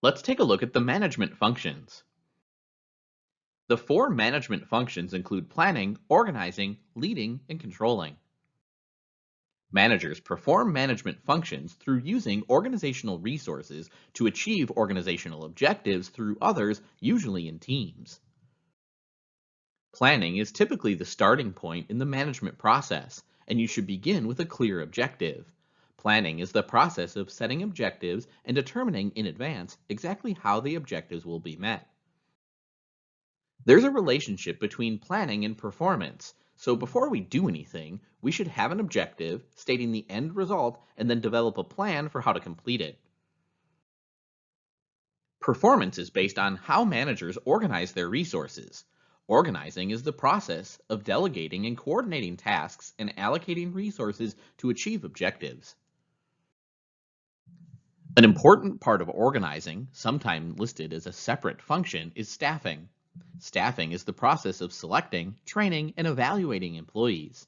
Let's take a look at the management functions. The four management functions include planning, organizing, leading, and controlling. Managers perform management functions through using organizational resources to achieve organizational objectives through others, usually in teams. Planning is typically the starting point in the management process, and you should begin with a clear objective. Planning is the process of setting objectives and determining in advance exactly how the objectives will be met. There's a relationship between planning and performance, so before we do anything, we should have an objective, stating the end result, and then develop a plan for how to complete it. Performance is based on how managers organize their resources. Organizing is the process of delegating and coordinating tasks and allocating resources to achieve objectives. An important part of organizing, sometimes listed as a separate function, is staffing. Staffing is the process of selecting, training, and evaluating employees.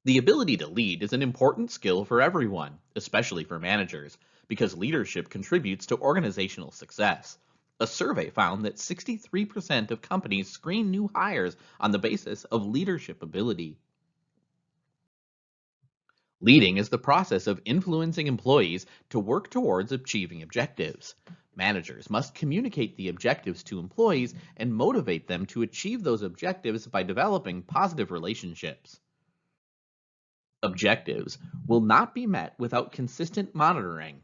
The ability to lead is an important skill for everyone, especially for managers, because leadership contributes to organizational success. A survey found that 63% of companies screen new hires on the basis of leadership ability. Leading is the process of influencing employees to work towards achieving objectives. Managers must communicate the objectives to employees and motivate them to achieve those objectives by developing positive relationships. Objectives will not be met without consistent monitoring.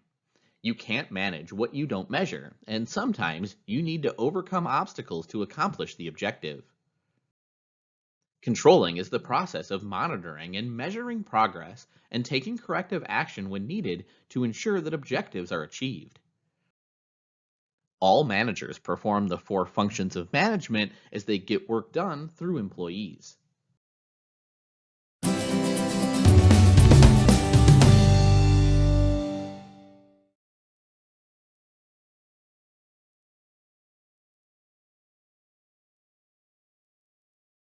You can't manage what you don't measure, and sometimes you need to overcome obstacles to accomplish the objective. Controlling is the process of monitoring and measuring progress and taking corrective action when needed to ensure that objectives are achieved. All managers perform the four functions of management as they get work done through employees.